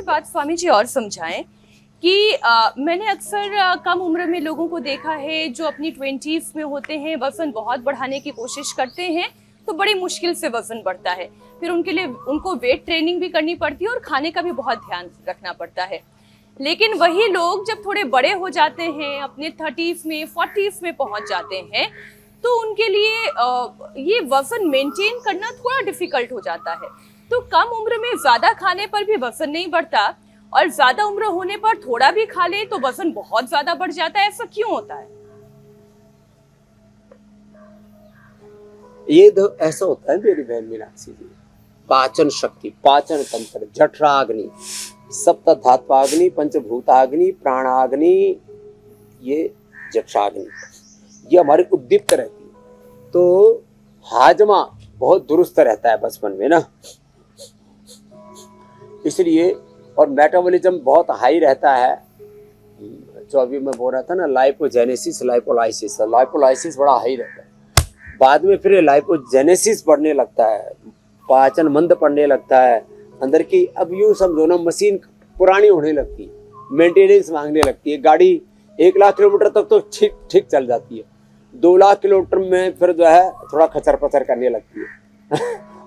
बात स्वामी जी और समझाएं कि मैंने अक्सर कम उम्र में लोगों को देखा है जो अपनी 20s में होते हैं, वजन बहुत बढ़ाने की कोशिश करते हैं तो बड़ी मुश्किल से वजन बढ़ता है। फिर उनके लिए उनको वेट ट्रेनिंग भी करनी पड़ती है और खाने का भी बहुत ध्यान रखना पड़ता है। लेकिन वही लोग जब थोड़े बड़े हो जाते हैं, अपने 30s में 40s में पहुंच जाते हैं, तो उनके लिए ये वजन मेंटेन करना थोड़ा डिफिकल्ट हो जाता है। तो कम उम्र में ज्यादा खाने पर भी वजन नहीं बढ़ता और ज्यादा उम्र होने पर थोड़ा भी खा ले तो वजन बहुत ज्यादा बढ़ जाता है। ऐसा क्यों होता है? ये ऐसा होता है मेरी बहन मीनाक्षी जी। पाचन शक्ति, पाचन तंत्र, जठराग्नि, सप्त धात्वाग्नि, पंचभूताग्नि, प्राणाग्नि, ये जठराग्नि, ये हमारी उद्दीप्त रहती है तो हाजमा बहुत दुरुस्त रहता है बचपन में ना, इसलिए। और मेटाबॉलिज्म बहुत हाई रहता है। जो अभी मैं बोल रहा था ना, लाइपोजेनेसिस लाइपोलाइसिस, लाइपोलाइसिस बड़ा हाई रहता है। बाद में फिर लाइपोजेनेसिस बढ़ने लगता है, पाचन मंद पड़ने लगता है अंदर की। अब यूँ समझो ना, मशीन पुरानी होने लगती है, मेंटेनेंस मांगने लगती है। गाड़ी 1 लाख किलोमीटर तक तो ठीक ठीक चल जाती है, 2 लाख किलोमीटर में फिर जो है थोड़ा खचर पचर करने लगती है।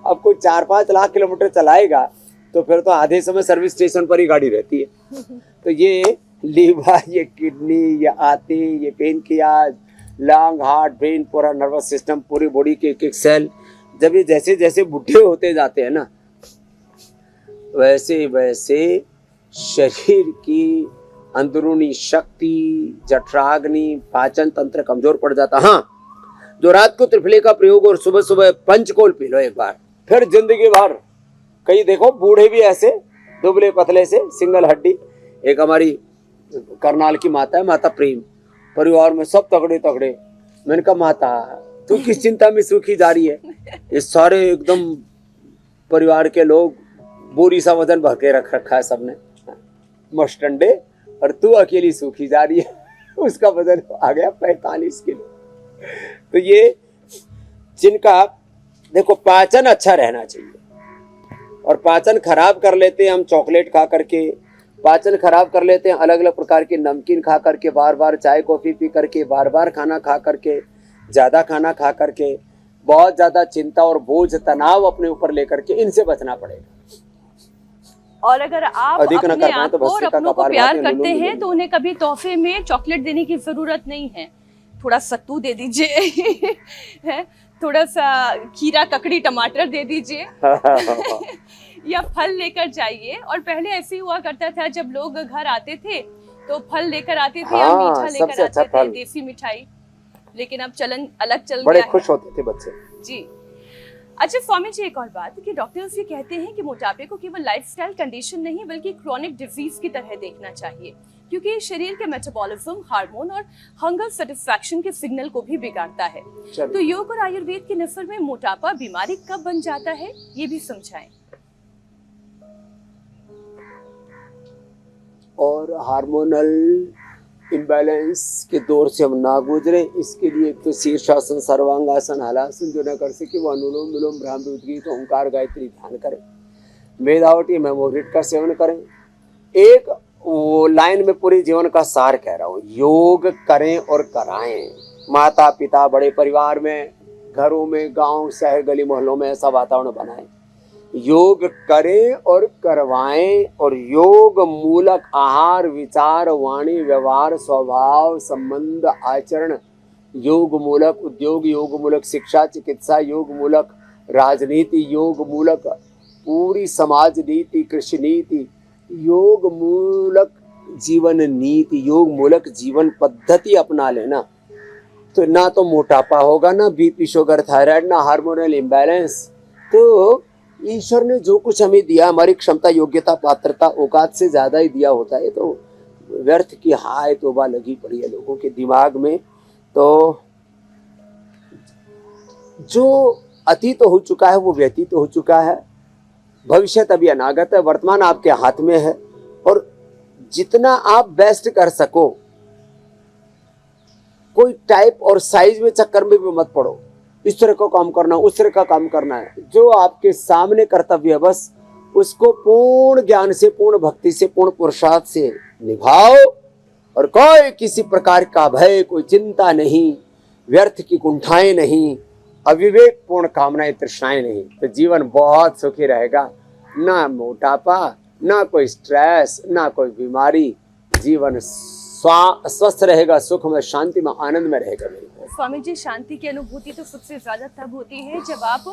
अब कोई 4-5 लाख किलोमीटर चलाएगा तो फिर तो आधे समय सर्विस स्टेशन पर ही गाड़ी रहती है। तो ये लीवर, ये किडनी, ये आंतें, ये पेनक्रियाज, लंग, हार्ट, ब्रेन, पूरा नर्वस सिस्टम, पूरी बॉडी के एक एक सेल, जब ये जैसे जैसे बुढ़े होते जाते हैं ना, वैसे वैसे शरीर की अंदरूनी शक्ति, जठराग्नि, पाचन तंत्र कमजोर पड़ जाता। हाँ, जो रात को त्रिफले का प्रयोग और सुबह सुबह पंचकोल पी लो एक बार, फिर जिंदगी भर। कई देखो बूढ़े भी ऐसे दुबले पतले से, सिंगल हड्डी। एक हमारी करनाल की माता है, माता प्रेम, परिवार में सब तगड़े तगड़े। मैंने कहा माता तू किस चिंता में सूखी जा रही है? ये सारे एकदम परिवार के लोग बोरी सा वजन भर के रख रखा है सबने, मस्टंडे, और तू अकेली सूखी जा रही है। उसका वजन आ गया 45 किलो। तो ये जिनका देखो पाचन अच्छा रहना चाहिए, और पाचन खराब कर लेते हैं हम चॉकलेट खा करके, पाचन खराब कर लेते हैं अलग अलग प्रकार के नमकीन खा करके, बार बार चाय कॉफी पी करके, बार बार खाना खा करके, ज़्यादा खाना खा करके, बहुत ज़्यादा चिंता और बोझ तनाव अपने ऊपर लेकर के। इनसे बचना पड़ेगा। और अगर आप अपने आप को और अपनों को प्यार करते हैं तो उन्हें कभी तोहफे में चॉकलेट देने की जरूरत नहीं है। थोड़ा सत्तू दे दीजिए, थोड़ा सा खीरा, ककड़ी, टमाटर दे दीजिए, या फल लेकर जाइए। और पहले ऐसे ही हुआ करता था, जब लोग घर आते थे तो फल लेकर आते थे, या मीठा लेकर आते थे, देसी मिठाई। लेकिन अब चलन अलग चल गया है। बड़े खुश होते थे बच्चे जी। अच्छा स्वामी जी, एक और बात कि डॉक्टर्स ये कहते हैं कि मोटापे को केवल लाइफस्टाइल कंडीशन नहीं बल्कि क्रॉनिक डिजीज की तरह देखना चाहिए, क्योंकि ये शरीर के मेटाबॉलिज्म, हार्मोन और हंगर सेटिस्फैक्शन के सिग्नल को भी बिगाड़ता है। तो योग और आयुर्वेद की नजर में मोटापा बीमारी कब बन जाता है, ये भी समझाएं। और हार्मोनल इम्बैलेंस के दौर से हम ना गुजरे, इसके लिए एक तो शीर्षासन, सर्वांगासन, हलासन जो न कर सके वो अनुलोम विलोम, ब्राह्मी उद्गीत, ओंकार, गायत्री ध्यान करें, मेदावटी मेमोरिट का सेवन करें। एक वो लाइन में पूरे जीवन का सार कह रहा हूँ, योग करें और कराएं। माता पिता, बड़े परिवार में, घरों में, गांव, शहर, गली मोहल्लों में ऐसा वातावरण बनाएं, योग करें और करवाएं। और योग मूलक आहार, विचार, वाणी, व्यवहार, स्वभाव, संबंध, आचरण, योग मूलक उद्योग, योग मूलक शिक्षा, चिकित्सा, योग मूलक राजनीति, योग मूलक पूरी समाज नीति, कृषि नीति, योग मूलक जीवन नीति, योग मूलक जीवन पद्धति अपना लेना, तो ना तो मोटापा होगा, ना बीपी, शुगर, थायराइड, ना हार्मोनल इम्बैलेंस। तो ईश्वर ने जो कुछ हमें दिया, हमारी क्षमता, योग्यता, पात्रता, औकात से ज्यादा ही दिया होता है। तो व्यर्थ की हाय तौबा लगी पड़ी है लोगों के दिमाग में। तो जो अतीत हो चुका है वो व्यतीत हो चुका है, भविष्य अभी अनागत है, वर्तमान आपके हाथ में है। और जितना आप बेस्ट कर सको, कोई टाइप और साइज में चक्कर में भी मत पड़ो, इस तरह का काम करना, उस तरह का काम करना है। जो आपके सामने कर्तव्य है बस उसको पूर्ण ज्ञान से, पूर्ण भक्ति से, पूर्ण पुरुषार्थ से निभाओ और कोई किसी प्रकार का भय, कोई चिंता नहीं, व्यर्थ की कुंठाएं नहीं, अविवेक पूर्ण कामनाएं, तृष्णाएं नहीं, तो जीवन बहुत सुखी रहेगा। ना मोटापा, ना कोई स्ट्रेस, ना कोई बीमारी, जीवन स्वस्थ रहेगा, सुख में, शांति में, आनंद में रहेगा। मेरे स्वामी जी, शांति की अनुभूति तो सबसे ज्यादा तब होती है जब आप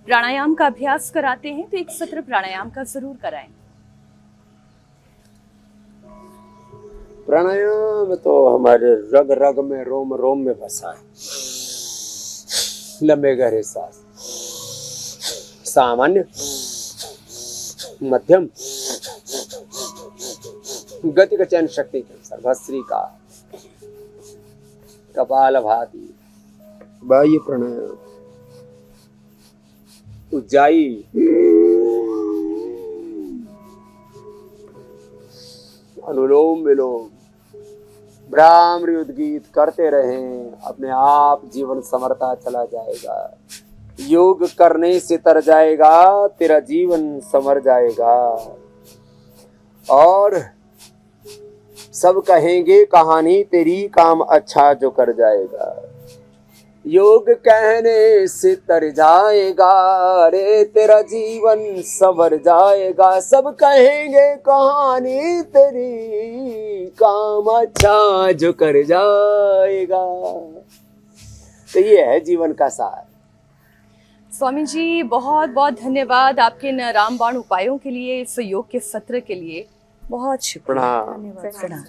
प्राणायाम का अभ्यास कराते हैं, तो एक सत्र प्राणायाम का जरूर कराएं। प्राणायाम तो हमारे रग रग में, रोम रोम में बसा है। लंबे गहरे सांस, सामान्य, मध्यम, गति का चयन शक्ति के अनुसार, भस्त्रिका, कपालभाति, बाह्य प्राणायाम, उज्जाई, अनुलोम विलोम, भ्रामरी उद्गीत करते रहें, अपने आप जीवन संवरता चला जाएगा। योग करने से तर जाएगा, तेरा जीवन संवर जाएगा। और सब कहेंगे कहानी तेरी, काम अच्छा जो कर जाएगा। योग कहने से तर जाएगा, रे तेरा जीवन संवर जाएगा। सब कहेंगे कहानी तेरी, काम अच्छा जो कर जाएगा। तो ये है जीवन का सार। स्वामी जी, बहुत बहुत धन्यवाद आपके इन रामबाण उपायों के लिए, इस योग के सत्र के लिए। बहुत शुक्रिया। प्रणाम। धन्यवाद। प्रणाम।